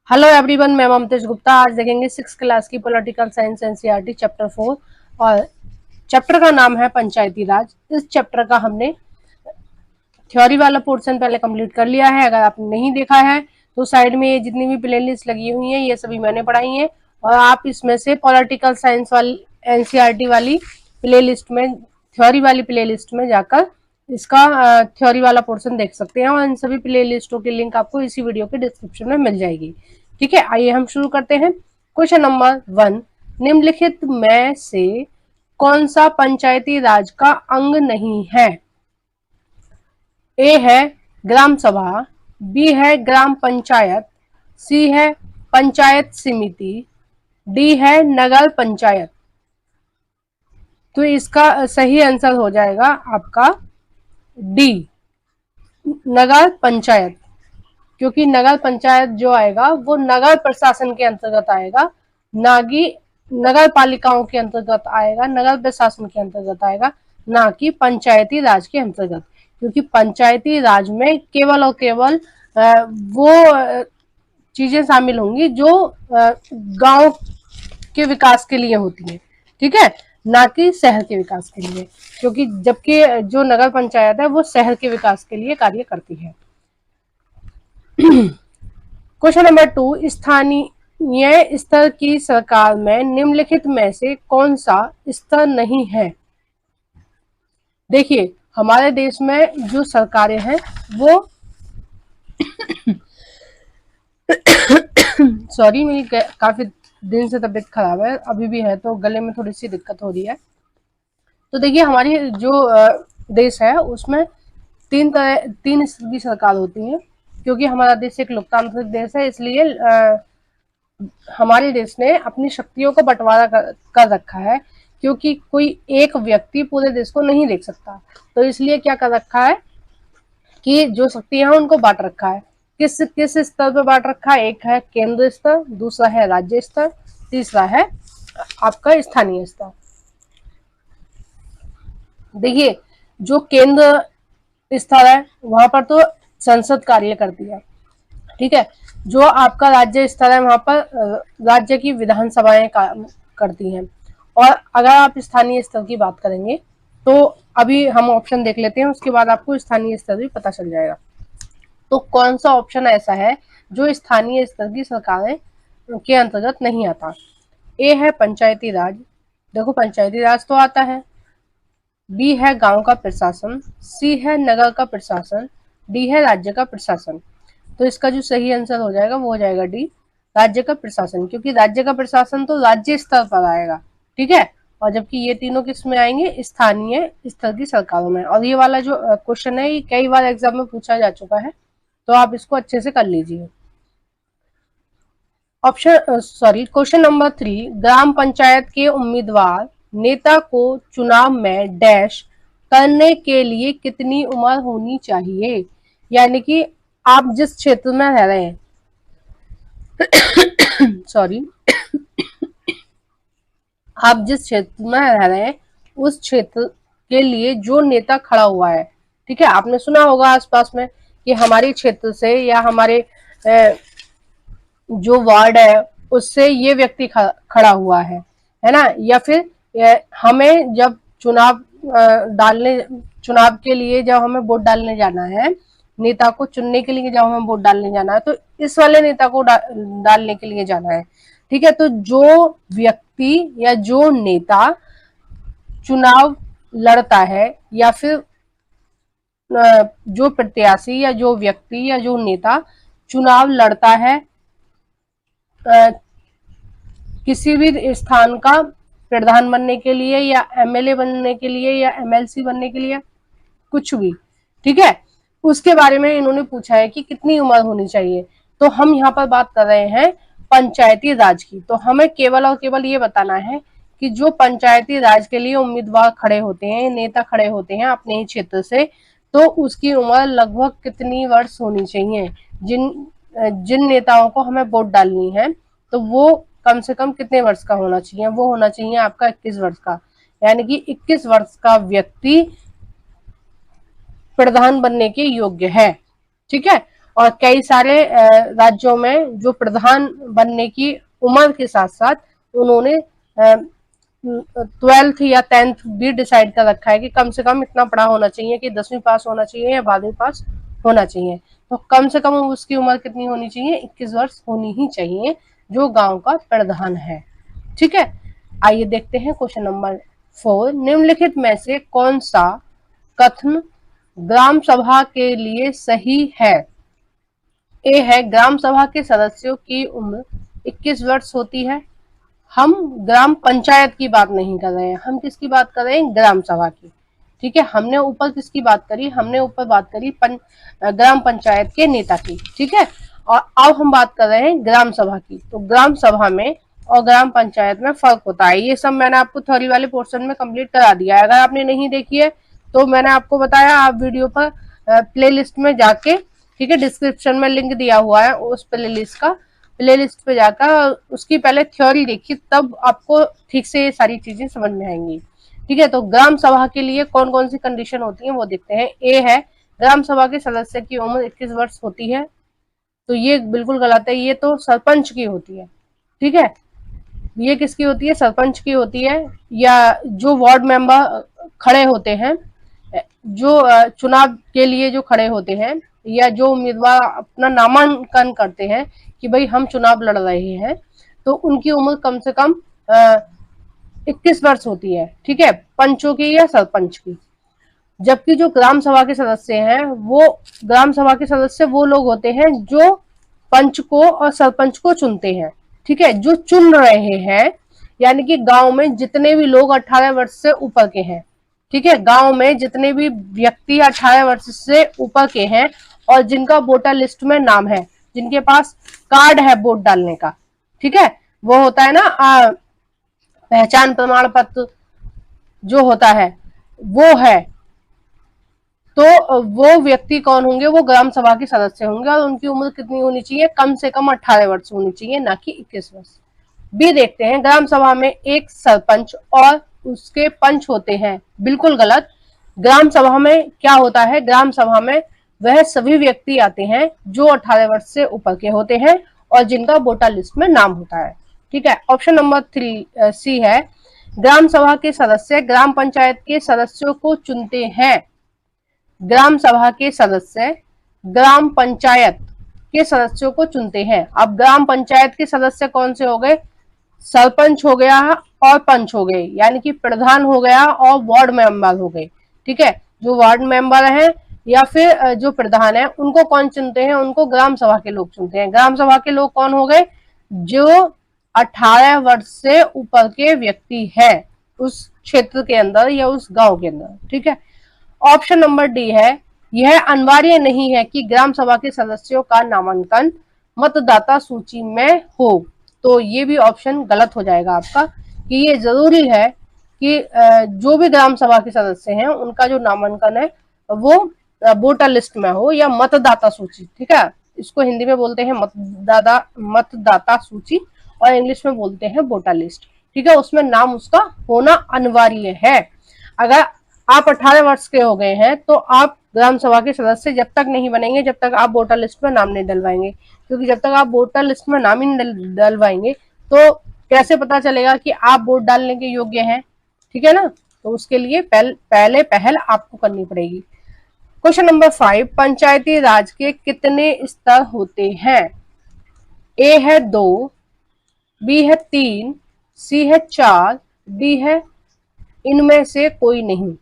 Hello everyone, मैं ममतेज गुप्ता। आज देखेंगे 6th क्लास की पॉलिटिकल साइंस एनसीईआरटी चैप्टर 4 और चैप्टर का नाम है पंचायती राज। इस चैप्टर का हमने थ्योरी वाला पोर्शन पहले कंप्लीट कर लिया है। अगर आपने नहीं देखा है तो साइड में ये जितनी भी प्लेलिस्ट लगी हुई है ये सभी मैंने पढ़ाई है और आप इसमें से पॉलिटिकल साइंस वाली एनसीईआरटी वाली प्लेलिस्ट में, थ्योरी वाली प्लेलिस्ट में जाकर इसका थ्योरी वाला पोर्शन देख सकते हैं और इन सभी प्ले लिस्टों की लिंक आपको इसी वीडियो के डिस्क्रिप्शन में मिल जाएगी। ठीक है, आइए हम शुरू करते हैं। क्वेश्चन नंबर 1, निम्नलिखित में से कौन सा पंचायती राज का अंग नहीं है? ए है ग्राम सभा, बी है ग्राम पंचायत, सी है पंचायत समिति, डी है नगर पंचायत। तो इसका सही आंसर हो जाएगा आपका डी, नगर पंचायत, क्योंकि नगर पंचायत जो आएगा वो नगर प्रशासन के अंतर्गत आएगा, ना कि नगर पालिकाओं के अंतर्गत आएगा, नगर प्रशासन के अंतर्गत आएगा, ना कि पंचायती राज के अंतर्गत। क्योंकि पंचायती राज में केवल और केवल वो चीजें शामिल होंगी जो गांव के विकास के लिए होती है, ठीक है, ना कि शहर के विकास के लिए, क्योंकि जबकि जो नगर पंचायत है वो शहर के विकास के लिए कार्य करती है। क्वेश्चन नंबर 2, स्थानीय स्तर की सरकार में निम्नलिखित में से कौन सा स्तर नहीं है? देखिए, हमारे देश में जो सरकारें हैं वो सॉरी, मेरी काफी दिन से तबीयत खराब है, अभी भी है, तो गले में थोड़ी सी दिक्कत हो रही है। तो देखिए, हमारी जो देश है उसमें तीन स्तर की सरकार होती है। क्योंकि हमारा देश एक लोकतांत्रिक देश है, इसलिए हमारे देश ने अपनी शक्तियों को बंटवारा कर रखा है, क्योंकि कोई एक व्यक्ति पूरे देश को नहीं देख सकता। तो इसलिए क्या कर रखा है कि जो शक्तियां हैं उनको बांट रखा है। किस किस स्तर पर बांट रखा है? एक है केंद्र स्तर, दूसरा है राज्य स्तर, तीसरा है आपका स्थानीय स्तर। देखिए, जो केंद्र स्तर है वहां पर तो संसद कार्य करती है, ठीक है। जो आपका राज्य स्तर है वहां पर राज्य की विधानसभाएं काम करती हैं। और अगर आप स्थानीय स्तर की बात करेंगे तो अभी हम ऑप्शन देख लेते हैं, उसके बाद आपको स्थानीय स्तर भी पता चल जाएगा। तो कौन सा ऑप्शन ऐसा है जो स्थानीय स्तर की सरकारें के अंतर्गत नहीं आता? ए है पंचायती राज, देखो पंचायती राज तो आता है। बी है गांव का प्रशासन, सी है नगर का प्रशासन, डी है राज्य का प्रशासन। तो इसका जो सही आंसर हो जाएगा वो हो जाएगा डी, राज्य का प्रशासन, क्योंकि राज्य का प्रशासन तो राज्य स्तर पर आएगा, ठीक है। और जबकि ये तीनों किस में आएंगे? स्थानीय स्तर की सरकारों में। और ये वाला जो क्वेश्चन है ये कई बार एग्जाम में पूछा जा चुका है, तो आप इसको अच्छे से कर लीजिए। क्वेश्चन नंबर 3, ग्राम पंचायत के उम्मीदवार नेता को चुनाव में डैश करने के लिए कितनी उम्र होनी चाहिए? यानी कि आप जिस क्षेत्र में रह रहे हैं सॉरी आप जिस क्षेत्र में रह रहे हैं उस क्षेत्र के लिए जो नेता खड़ा हुआ है, ठीक है, आपने सुना होगा आसपास में कि हमारे क्षेत्र से या हमारे जो वार्ड है उससे ये व्यक्ति खड़ा हुआ है ना। या फिर हमें जब चुनाव के लिए जब हमें वोट डालने जाना है, नेता को चुनने के लिए जब हमें वोट डालने जाना है, तो इस वाले नेता को डालने के लिए जाना है, ठीक है। तो जो व्यक्ति या जो नेता चुनाव लड़ता है या फिर जो प्रत्याशी या जो व्यक्ति या जो नेता चुनाव लड़ता है किसी भी स्थान का प्रधान बनने के लिए या एमएलए बनने के लिए या एमएलसी बनने के लिए, कुछ भी, ठीक है, उसके बारे में इन्होंने पूछा है कि कितनी उम्र होनी चाहिए। तो हम यहाँ पर बात कर रहे हैं पंचायती राज की, तो हमें केवल और केवल ये बताना है कि जो पंचायती राज के लिए उम्मीदवार खड़े होते हैं, नेता खड़े होते हैं अपने ही क्षेत्र से, तो उसकी उम्र लगभग कितनी वर्ष होनी चाहिए। जिन नेताओं को हमें वोट डालनी है तो वो कम से कम कितने वर्ष का होना चाहिए? वो होना चाहिए आपका 21 वर्ष का, यानी कि 21 वर्ष का व्यक्ति प्रधान बनने के योग्य है, ठीक है। और कई सारे राज्यों में जो प्रधान बनने की उम्र के साथ साथ उन्होंने 12th या 10th भी डिसाइड कर रखा है कि कम से कम इतना पढ़ा होना चाहिए, कि 10वीं पास होना चाहिए या 12वीं पास होना चाहिए। तो कम से कम उसकी उम्र कितनी होनी चाहिए? 21 वर्ष होनी ही चाहिए, जो गांव का प्रधान है। ठीक है, आइए देखते हैं क्वेश्चन नंबर 4। निम्नलिखित में से कौन सा कथन ग्राम सभा के लिए सही है? ए है, ग्राम सभा के सदस्यों की उम्र 21 वर्ष होती है। हम ग्राम पंचायत की बात नहीं कर रहे हैं, हम किसकी बात कर रहे हैं? ग्राम सभा की। ठीक है, हमने ऊपर किसकी बात करी? हमने ऊपर बात करी ग्राम पंचायत के नेता की। ठीक है, और अब हम बात कर रहे हैं ग्राम सभा की। तो ग्राम सभा में और ग्राम पंचायत में फर्क होता है। ये सब मैंने आपको थ्योरी वाले पोर्शन में कंप्लीट करा दिया है। अगर आपने नहीं देखी है तो मैंने आपको बताया, आप वीडियो पर प्ले लिस्ट में जाके, ठीक है, डिस्क्रिप्शन में लिंक दिया हुआ है, उस प्ले लिस्ट पे जाकर उसकी पहले थ्योरी देखिए, तब आपको ठीक से ये सारी चीजें समझ में आएंगी। ठीक है, तो ग्राम सभा के लिए कौन कौन सी कंडीशन होती है वो देखते हैं। ए है, ग्राम सभा के सदस्य की उम्र 21 वर्ष होती है। तो ये बिल्कुल गलत है, ये तो सरपंच की होती है। ठीक है, ये किसकी होती है? सरपंच की होती है, या जो वार्ड मेंबर खड़े होते हैं, जो चुनाव के लिए जो खड़े होते हैं, या जो उम्मीदवार अपना नामांकन करते हैं कि भाई हम चुनाव लड़ रहे हैं, तो उनकी उम्र कम से कम 21 वर्ष होती है। ठीक है, पंचों की या सरपंच की। जबकि जो ग्राम सभा के सदस्य हैं, वो ग्राम सभा के सदस्य वो लोग होते हैं जो पंच को और सरपंच को चुनते हैं। ठीक है, जो चुन रहे हैं, यानी कि गांव में जितने भी लोग 18 वर्ष से ऊपर के हैं, ठीक है, गांव में जितने भी व्यक्ति 18 वर्ष से ऊपर के हैं और जिनका वोटर लिस्ट में नाम है, जिनके पास कार्ड है वोट डालने का, ठीक है, वो होता है ना पहचान प्रमाण पत्र जो होता है, वो है, तो वो व्यक्ति कौन होंगे? वो ग्राम सभा के सदस्य होंगे, और उनकी उम्र कितनी होनी चाहिए? कम से कम 18 वर्ष होनी चाहिए, ना कि 21 वर्ष। बी देखते हैं, ग्राम सभा में एक सरपंच और उसके पंच होते हैं। बिल्कुल गलत। ग्राम सभा में क्या होता है? ग्राम सभा में वह सभी व्यक्ति आते हैं जो 18 वर्ष से ऊपर के होते हैं और जिनका वोटर लिस्ट में नाम होता है। ठीक है, ऑप्शन नंबर 3 सी है, ग्राम सभा के सदस्य ग्राम पंचायत के सदस्यों को चुनते हैं। ग्राम सभा के सदस्य ग्राम पंचायत के सदस्यों को चुनते हैं। अब ग्राम पंचायत के सदस्य कौन से हो गए? सरपंच हो गया और पंच हो गए, यानी कि प्रधान हो गया और वार्ड मेंबर हो गए। ठीक है, जो वार्ड मेंबर है या फिर जो प्रधान है, उनको कौन चुनते हैं? उनको ग्राम सभा के लोग चुनते हैं। ग्राम सभा के लोग कौन हो गए? जो 18 वर्ष से ऊपर के व्यक्ति है उस क्षेत्र के अंदर या उस गांव के अंदर। ठीक है, ऑप्शन नंबर डी है, यह अनिवार्य नहीं है कि ग्राम सभा के सदस्यों का नामांकन मतदाता सूची में हो। तो ये भी ऑप्शन गलत हो जाएगा आपका, कि ये जरूरी है कि जो भी ग्राम सभा के सदस्य हैं उनका जो नामांकन है वो वोटर लिस्ट में हो या मतदाता सूची। ठीक है, इसको हिंदी में बोलते हैं मतदाता सूची और इंग्लिश में बोलते हैं वोटर लिस्ट। ठीक है, उसमें नाम उसका होना अनिवार्य है। अगर आप 18 वर्ष के हो गए हैं तो आप ग्राम सभा के सदस्य जब तक नहीं बनेंगे जब तक आप वोटर लिस्ट में नाम नहीं डलवाएंगे, क्योंकि जब तक आप वोटर लिस्ट में नाम ही नहीं डलवाएंगे तो कैसे पता चलेगा कि आप वोट डालने के योग्य हैं। ठीक है ना, तो उसके लिए पहले पहल आपको करनी पड़ेगी। क्वेश्चन नंबर 5, पंचायती राज के कितने स्तर होते हैं? ए है 2, बी है 3, सी है 4, डी है इनमें से कोई नहीं।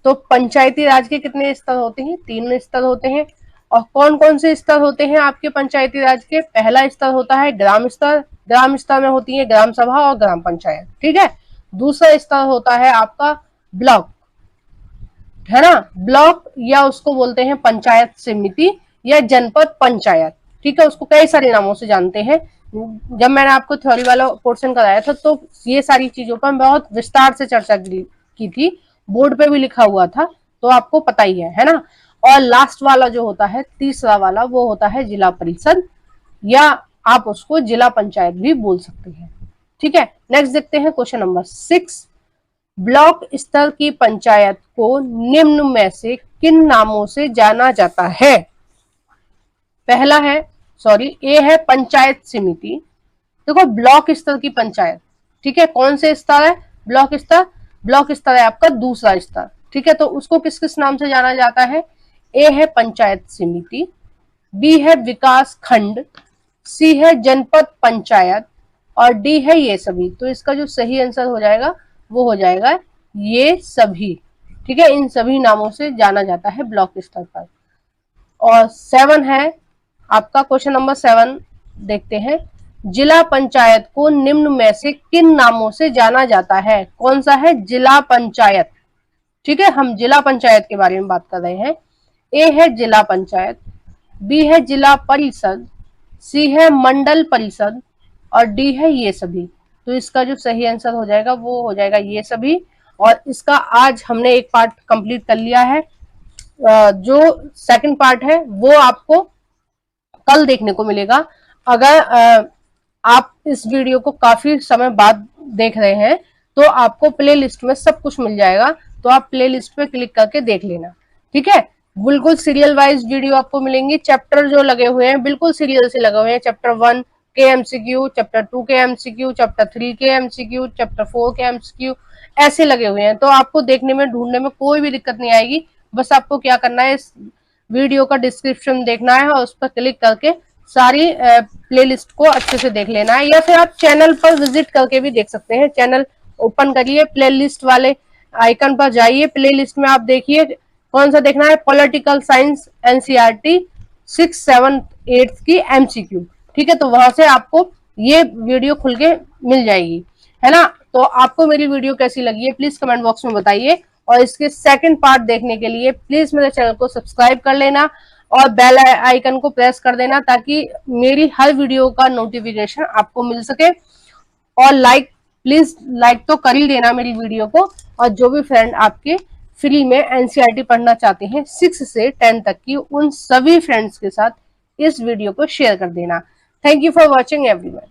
तो पंचायती राज के कितने स्तर होते हैं? 3 स्तर होते हैं। और कौन कौन से स्तर होते हैं आपके पंचायती राज के? पहला स्तर होता है ग्राम स्तर, ग्राम स्तर में होती है ग्राम सभा और ग्राम पंचायत। ठीक है, दूसरा स्तर होता है आपका ब्लॉक, है ना, ब्लॉक, या उसको बोलते हैं पंचायत समिति या जनपद पंचायत। ठीक है, उसको कई सारे नामों से जानते हैं। जब मैंने आपको थ्योरी वाला पोर्शन कराया था तो ये सारी चीजों पर बहुत विस्तार से चर्चा की थी, बोर्ड पे भी लिखा हुआ था, तो आपको पता ही है ना। और लास्ट वाला जो होता है, तीसरा वाला, वो होता है जिला परिषद, या आप उसको जिला पंचायत भी बोल सकते हैं। ठीक है, नेक्स्ट देखते हैं क्वेश्चन नंबर 6, ब्लॉक स्तर की पंचायत को निम्न में से किन नामों से जाना जाता है? पहला है, सॉरी, ए है पंचायत समिति। देखो ब्लॉक स्तर की पंचायत, ठीक है, कौन से स्तर है, ब्लॉक स्तर, ब्लॉक स्तर है आपका दूसरा स्तर, ठीक है, तो उसको किस किस नाम से जाना जाता है, ए है पंचायत समिति, बी है विकास खंड, सी है जनपद पंचायत और डी है ये सभी। तो इसका जो सही आंसर हो जाएगा वो हो जाएगा ये सभी, ठीक है, इन सभी नामों से जाना जाता है ब्लॉक स्तर पर। और 7 है आपका क्वेश्चन नंबर 7, देखते हैं, जिला पंचायत को निम्न में से किन नामों से जाना जाता है, कौन सा है, जिला पंचायत, ठीक है, हम जिला पंचायत के बारे में बात कर रहे हैं। ए है जिला पंचायत, बी है जिला परिषद, सी है मंडल परिषद और डी है ये सभी। तो इसका जो सही आंसर हो जाएगा वो हो जाएगा ये सभी। और इसका आज हमने एक पार्ट कंप्लीट कर लिया है, जो सेकंड पार्ट है वो आपको कल देखने को मिलेगा। अगर आप इस वीडियो को काफी समय बाद देख रहे हैं तो आपको प्ले लिस्ट में सब कुछ मिल जाएगा, तो आप प्ले लिस्ट पे क्लिक करके देख लेना, ठीक है। बिल्कुल सीरियल वाइज वीडियो आपको मिलेंगी, चैप्टर जो लगे हुए हैं बिल्कुल सीरियल से लगे हुए हैं, चैप्टर 1 के एमसीक्यू, चैप्टर 2 के एमसीक्यू, चैप्टर 3 के एमसीक्यू, चैप्टर 4 के एमसीक्यू, ऐसे लगे हुए हैं। तो आपको देखने में, ढूंढने में कोई भी दिक्कत नहीं आएगी। बस आपको क्या करना है, इस वीडियो का डिस्क्रिप्शन देखना है और उस पर क्लिक करके सारी प्लेलिस्ट को अच्छे से देख लेना है, या फिर आप चैनल पर विजिट करके भी देख सकते हैं। चैनल ओपन करिए, प्लेलिस्ट वाले आइकन पर जाइए, प्लेलिस्ट में आप देखिए कौन सा देखना है, पॉलिटिकल साइंस एनसीईआरटी 6, 7, 8 की एमसीक्यू, ठीक है। तो वहां से आपको ये वीडियो खुल के मिल जाएगी, है ना। तो आपको मेरी वीडियो कैसी लगी है प्लीज कमेंट बॉक्स में बताइए, और इसके सेकंड पार्ट देखने के लिए प्लीज मेरे चैनल को सब्सक्राइब कर लेना और बेल आइकन को प्रेस कर देना, ताकि मेरी हर वीडियो का नोटिफिकेशन आपको मिल सके। और प्लीज लाइक तो कर ही देना मेरी वीडियो को, और जो भी फ्रेंड आपके फ्री में एनसीईआरटी पढ़ना चाहते हैं 6 से 10 तक की, उन सभी फ्रेंड्स के साथ इस वीडियो को शेयर कर देना। Thank you for watching everyone.